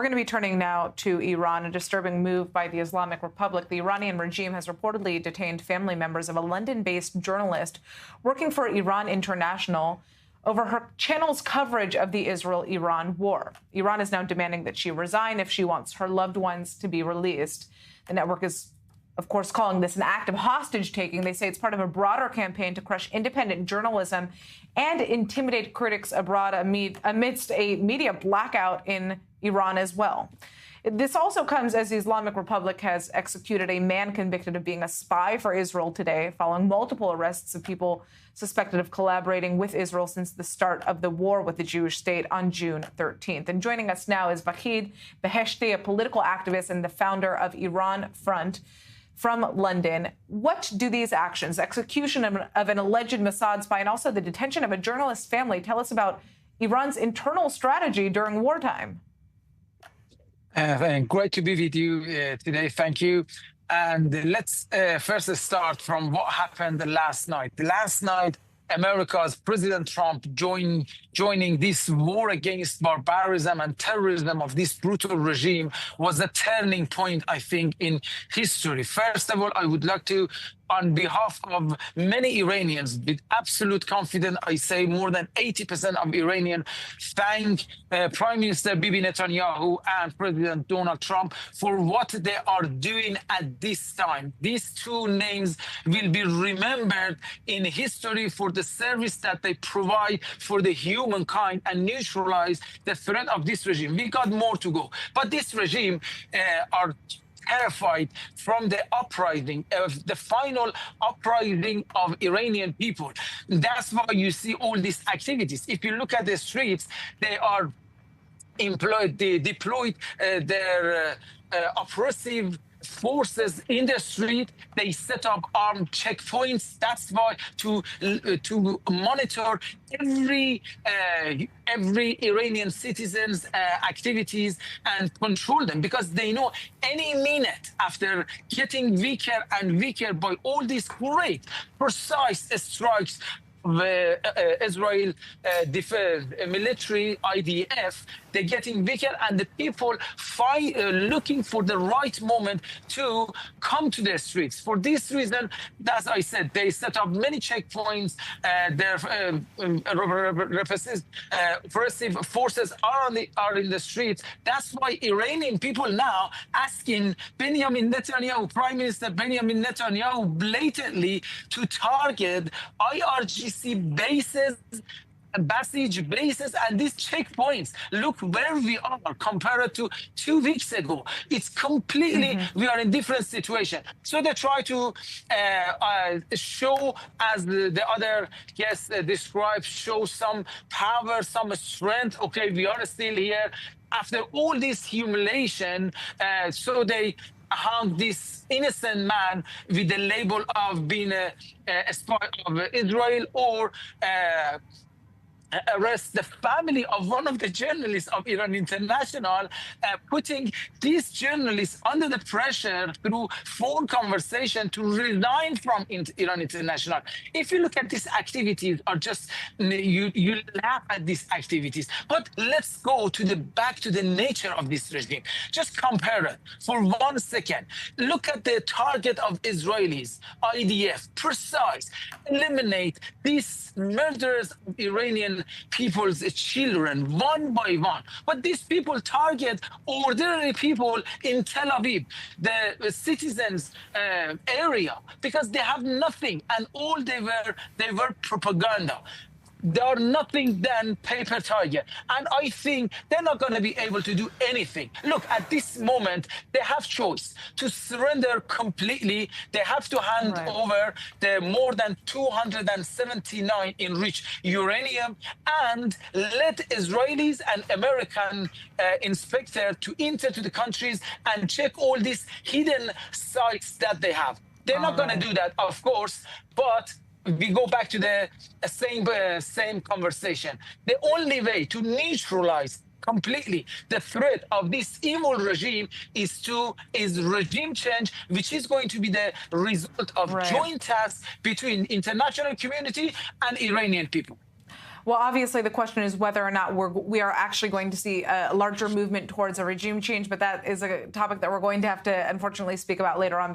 We're going to be turning now to Iran, a disturbing move by the Islamic Republic. The Iranian regime has reportedly detained family members of a London-based journalist working for Iran International over her channel's coverage of the Israel-Iran war. Iran is now demanding that she resign if she wants her loved ones to be released. The network is, of course, calling this an act of hostage-taking. They say it's part of a broader campaign to crush independent journalism and intimidate critics abroad amidst a media blackout in Iran as well. This also comes as the Islamic Republic has executed a man convicted of being a spy for Israel today, following multiple arrests of people suspected of collaborating with Israel since the start of the war with the Jewish state on June 13th. And joining us now is Wahid Beheshti, a political activist and the founder of Iran Front from London. What do these actions, execution of an alleged Mossad spy and also the detention of a journalist's family, tell us about Iran's internal strategy during wartime? Great to be with you today. Thank you. And let's first start from what happened last night. Last night, America's President Trump joining this war against barbarism and terrorism of this brutal regime was a turning point, I think, in history. First of all, I would like to, on behalf of many Iranians, with absolute confidence, I say more than 80% of Iranians thank Prime Minister Bibi Netanyahu and President Donald Trump for what they are doing at this time. These two names will be remembered in history for the service that they provide for the humankind and neutralize the threat of this regime. We got more to go. But this regime are terrified from the uprising, the final uprising of Iranian people. That's why you see all these activities. If you look at the streets, they are deployed their oppressive forces in the street. They set up armed checkpoints. That's why to monitor every Iranian citizen's activities and control them, because they know any minute after getting weaker and weaker by all these great precise strikes Israel defense military IDF, they're getting weaker, and the people looking for the right moment to come to the streets. For this reason, as I said, they set up many checkpoints. Their repressive forces are in the streets. That's why Iranian people now asking Benjamin Netanyahu, Prime Minister Benjamin Netanyahu, blatantly to target IRGC bases, basic bases, and these checkpoints. Look where we are compared to 2 weeks ago. It's completely, we are in different situation. So they try to show, as the other guests described, show some power, some strength. Okay, we are still here. After all this humiliation, so they hung this innocent man with the label of being a spy of Israel, or arrest the family of one of the journalists of Iran International, putting these journalists under the pressure through phone conversation to resign from Iran International. If you look at these activities, are just you laugh at these activities. But let's go to back to the nature of this regime. Just compare it for 1 second. Look at the target of Israelis, IDF, precise, eliminate these murderers of Iranian people's children one by one. But these people target ordinary people in Tel Aviv, the citizens area, because they have nothing, and all they were propaganda. They are nothing than paper tiger. And I think they're not going to be able to do anything. Look, at this moment, they have choice to surrender completely. They have to hand over the more than 279 enriched uranium and let Israelis and American inspector to enter to the countries and check all these hidden sites that they have. They're not going to do that, of course, but we go back to the same conversation. The only way to neutralize completely the threat of this evil regime is regime change, which is going to be the result of joint tasks between international community and Iranian people. Well, obviously, the question is whether or not we are actually going to see a larger movement towards a regime change, but that is a topic that we're going to have to, unfortunately, speak about later on.